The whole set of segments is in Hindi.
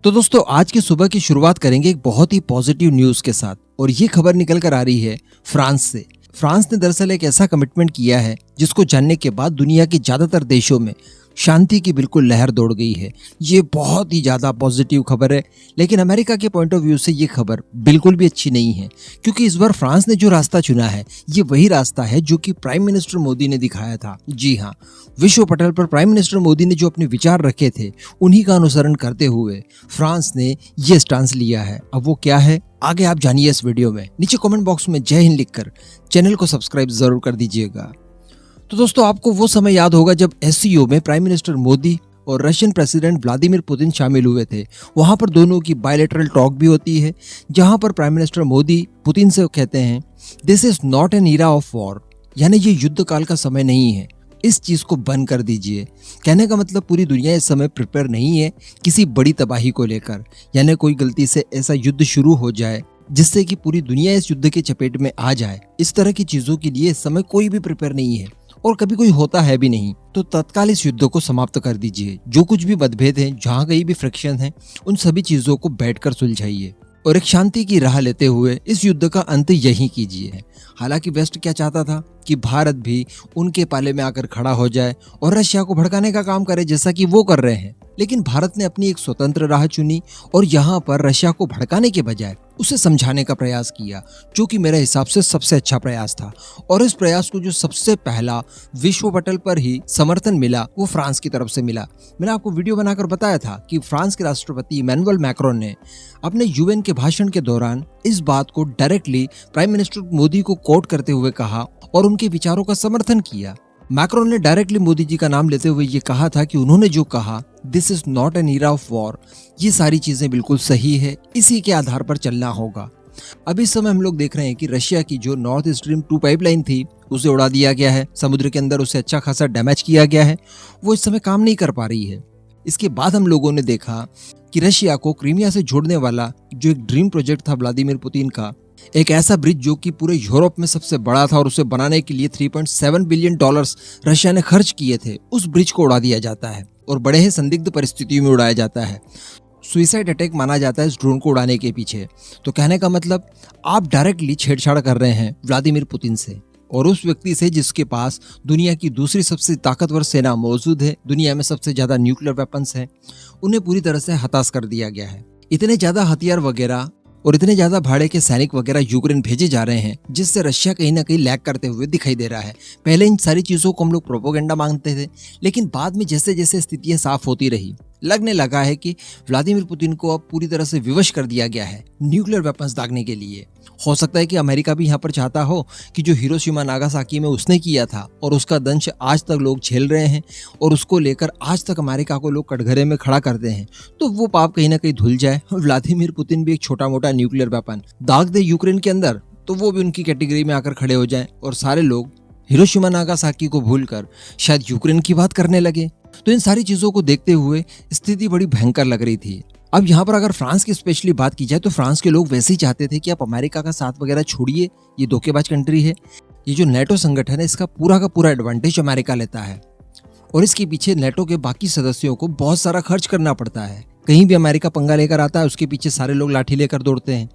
तो दोस्तों आज की सुबह की शुरुआत करेंगे एक बहुत ही पॉजिटिव न्यूज के साथ और ये खबर निकल कर आ रही है फ्रांस से। फ्रांस ने दरअसल एक ऐसा कमिटमेंट किया है जिसको जानने के बाद दुनिया के ज्यादातर देशों में शांति की बिल्कुल लहर दौड़ गई है। ये बहुत ही ज्यादा पॉजिटिव खबर है, लेकिन अमेरिका के पॉइंट ऑफ व्यू से ये खबर बिल्कुल भी अच्छी नहीं है, क्योंकि इस बार फ्रांस ने जो रास्ता चुना है ये वही रास्ता है जो कि प्राइम मिनिस्टर मोदी ने दिखाया था। जी हाँ, विश्व पटल पर प्राइम मिनिस्टर मोदी ने जो अपने विचार रखे थे उन्हीं का अनुसरण करते हुए फ्रांस ने ये स्टांस लिया है। अब वो क्या है आगे आप जानिए इस वीडियो में। नीचे कमेंट बॉक्स में जय हिंद लिखकर चैनल को सब्सक्राइब जरूर कर दीजिएगा। तो दोस्तों आपको वो समय याद होगा जब एससीओ में प्राइम मिनिस्टर मोदी और रशियन प्रेसिडेंट व्लादिमीर पुतिन शामिल हुए थे। वहां पर दोनों की बायलैटरल टॉक भी होती है, जहां पर प्राइम मिनिस्टर मोदी पुतिन से कहते हैं this is not an era of war, यानी ये युद्ध काल का समय नहीं है, इस चीज को बंद कर दीजिए। कहने का मतलब पूरी दुनिया इस समय प्रिपेयर नहीं है किसी बड़ी तबाही को लेकर, यानी कोई गलती से ऐसा युद्ध शुरू हो जाए जिससे कि पूरी दुनिया इस युद्ध के चपेट में आ जाए। इस तरह की चीजों के लिए इस समय कोई भी प्रिपेयर नहीं है और कभी कोई होता है भी नहीं। तो तत्काल इस युद्ध को समाप्त कर दीजिए। जो कुछ भी मतभेद हैं, जहां कहीं भी फ्रिक्शन है, उन सभी चीजों को बैठकर सुलझाइए और एक शांति की राह लेते हुए इस युद्ध का अंत यहीं कीजिए। हालांकि वेस्ट क्या चाहता था कि भारत भी उनके पाले में आकर खड़ा हो जाए और रशिया को भड़काने का काम करे, जैसा कि वो कर रहे हैं, लेकिन भारत ने अपनी एक स्वतंत्र राह चुनी और यहाँ पर रशिया को भड़काने के बजाय उसे समझाने का प्रयास किया, जो कि मेरे हिसाब से सबसे अच्छा प्रयास था। और इस प्रयास को जो सबसे पहला विश्व पटल पर ही समर्थन मिला वो फ्रांस की तरफ से मिला। मैंने आपको वीडियो बनाकर बताया था कि फ्रांस के राष्ट्रपति इमैनुअल मैक्रोन ने अपने यूएन के भाषण के दौरान इस बात को डायरेक्टली प्राइम मिनिस्टर मोदी को कोट करते हुए कहा और उनके विचारों का समर्थन किया। मैक्रोन ने डायरेक्टली मोदी जी का नाम लेते हुए ये कहा था कि उन्होंने जो कहा this is not an era of war, ये सारी चीजें बिल्कुल सही है, इसी के आधार पर चलना होगा। अब इस समय हम लोग देख रहे हैं कि रशिया की जो नॉर्थ स्ट्रीम 2 पाइपलाइन थी उसे उड़ा दिया गया है, समुद्र के अंदर उसे अच्छा खासा डैमेज किया गया है, वो इस समय काम नहीं कर पा रही है। इसके बाद हम लोगों ने देखा कि रशिया को क्रीमिया से जोड़ने वाला जो एक ड्रीम प्रोजेक्ट था व्लादिमीर पुतिन का, एक ऐसा ब्रिज जो कि पूरे यूरोप में सबसे बड़ा था और उसे बनाने के लिए 3.7 बिलियन डॉलर्स रशिया ने खर्च किए थे, उस ब्रिज को उड़ा दिया जाता है और बड़े ही संदिग्ध परिस्थितियों में उड़ाया जाता है। सुइसाइड अटैक माना जाता है इस ड्रोन को उड़ाने के पीछे। तो कहने का मतलब आप डायरेक्टली छेड़छाड़ कर रहे हैं व्लादिमीर पुतिन से और उस व्यक्ति से जिसके पास दुनिया की दूसरी सबसे ताकतवर सेना मौजूद है, दुनिया में सबसे ज्यादा न्यूक्लियर वेपन्स हैं, उन्हें पूरी तरह से हताश कर दिया गया है। इतने ज्यादा हथियार वगैरह और इतने ज्यादा भाड़े के सैनिक वगैरह यूक्रेन भेजे जा रहे हैं, जिससे रशिया कहीं ना कहीं लैग करते हुए दिखाई दे रहा है। पहले इन सारी चीजों को हम लोग प्रोपोगेंडा मांगते थे, लेकिन बाद में जैसे जैसे स्थितियां साफ होती रही लगने लगा है कि व्लादिमीर पुतिन को अब पूरी तरह से विवश कर दिया गया है न्यूक्लियर वेपन्स दागने के लिए। हो सकता है कि अमेरिका भी यहाँ पर चाहता हो कि जो हिरोशिमा नागासाकी में उसने किया था और उसका दंश आज तक लोग झेल रहे हैं और उसको लेकर आज तक अमेरिका को लोग कटघरे में खड़ा करते हैं, तो वो पाप कहीं ना कहीं धुल जाए। व्लादिमीर पुतिन भी एक छोटा मोटा न्यूक्लियर वेपन दाग दे यूक्रेन के अंदर, तो वो भी उनकी कैटेगरी में आकर खड़े हो जाए और सारे लोग हिरोशिमा नागासाकी को भूलकर शायद यूक्रेन की बात करने लगे। तो इन सारी चीजों को देखते हुए स्थिति बड़ी भयंकर लग रही थी। अब यहाँ पर अगर फ्रांस की स्पेशली बात की जाए तो फ्रांस के लोग वैसे ही चाहते थे कि आप अमेरिका का साथ वगैरह छोड़िए, ये धोखेबाज कंट्री है। ये जो नेटो संगठन है इसका पूरा का पूरा एडवांटेज अमेरिका लेता है और इसके पीछे नेटो के बाकी सदस्यों को बहुत सारा खर्च करना पड़ता है। कहीं भी अमेरिका पंगा लेकर आता है उसके पीछे सारे लोग लाठी लेकर दौड़ते हैं,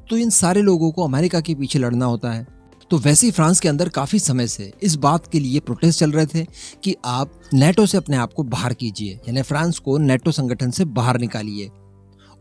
तो इन सारे लोगों को अमेरिका के पीछे लड़ना होता है। तो वैसे ही फ्रांस के अंदर काफी समय से इस बात के लिए प्रोटेस्ट चल रहे थे कि आप नेटो से अपने आप को बाहर कीजिए, यानी फ्रांस को नेटो संगठन से बाहर निकालिए।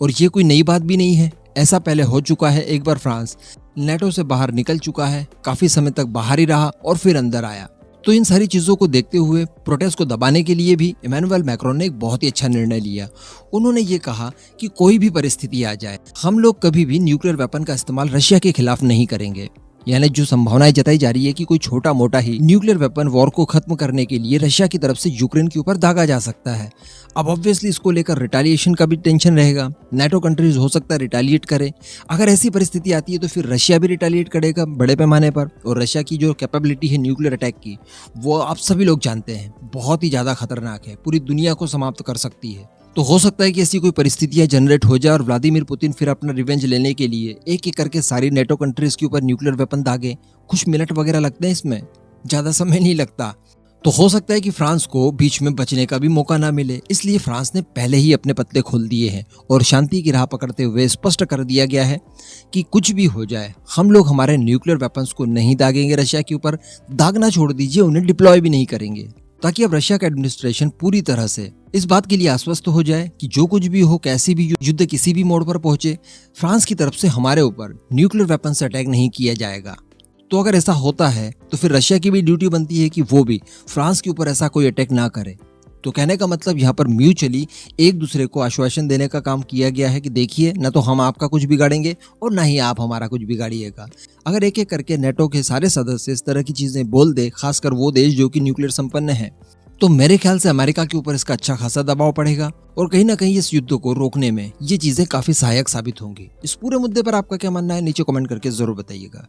और ये कोई नई बात भी नहीं है, ऐसा पहले हो चुका है। एक बार फ्रांस नेटो से बाहर निकल चुका है, काफी समय तक बाहर ही रहा और फिर अंदर आया। तो इन सारी चीजों को देखते हुए प्रोटेस्ट को दबाने के लिए भी इमैनुअल मैक्रोन ने एक बहुत ही अच्छा निर्णय लिया। उन्होंने ये कहा कि कोई भी परिस्थिति आ जाए हम लोग कभी भी न्यूक्लियर वेपन का इस्तेमाल रशिया के खिलाफ नहीं करेंगे। यानी जो संभावनाएं जताई जा रही है कि कोई छोटा मोटा ही न्यूक्लियर वेपन वॉर को खत्म करने के लिए रशिया की तरफ से यूक्रेन के ऊपर दागा जा सकता है। अब ऑब्वियसली इसको लेकर रिटेलिएशन का भी टेंशन रहेगा, नेटो कंट्रीज हो सकता है रिटेलिएट करे। अगर ऐसी परिस्थिति आती है तो फिर रशिया भी रिटेलिएट करेगा बड़े पैमाने पर, और रशिया की जो कैपेबिलिटी है न्यूक्लियर अटैक की वो आप सभी लोग जानते हैं बहुत ही ज्यादा खतरनाक है, पूरी दुनिया को समाप्त कर सकती है। तो हो सकता है कि ऐसी कोई परिस्थितियां जनरेट हो जाए और व्लादिमीर पुतिन फिर अपना रिवेंज लेने के लिए एक एक करके सारी नेटो कंट्रीज के ऊपर न्यूक्लियर वेपन दागे। कुछ मिनट वगैरह लगते हैं इसमें, ज्यादा समय नहीं लगता। तो हो सकता है कि फ्रांस को बीच में बचने का भी मौका ना मिले, इसलिए फ्रांस ने पहले ही अपने पत्ते खोल दिए हैं और शांति की राह पकड़ते हुए स्पष्ट कर दिया गया है कि कुछ भी हो जाए हम लोग हमारे न्यूक्लियर वेपन्स को नहीं दागेंगे रशिया के ऊपर। दागना छोड़ दीजिए, उन्हें डिप्लॉय भी नहीं करेंगे, ताकि अब रशिया का एडमिनिस्ट्रेशन पूरी तरह से इस बात के लिए आश्वस्त हो जाए कि जो कुछ भी हो, कैसी भी युद्ध किसी भी मोड़ पर पहुंचे, फ्रांस की तरफ से हमारे ऊपर न्यूक्लियर वेपन से अटैक नहीं किया जाएगा। तो अगर ऐसा होता है तो फिर रशिया की भी ड्यूटी बनती है कि वो भी फ्रांस के ऊपर ऐसा कोई अटैक ना करे। तो कहने का मतलब यहाँ पर म्यूचुअली एक दूसरे को आश्वासन देने का काम किया गया है कि देखिए, न तो हम आपका कुछ बिगाड़ेंगे और ना ही आप हमारा कुछ बिगाड़िएगा। अगर एक एक करके नेटो के सारे सदस्य इस तरह की चीजें बोल दे, खासकर वो देश जो कि न्यूक्लियर संपन्न है, तो मेरे ख्याल से अमेरिका के ऊपर इसका अच्छा खासा दबाव पड़ेगा और कहीं ना कहीं इस युद्ध को रोकने में ये चीजें काफी सहायक साबित होंगी। इस पूरे मुद्दे पर आपका क्या मानना है, नीचे कमेंट करके जरूर बताइएगा।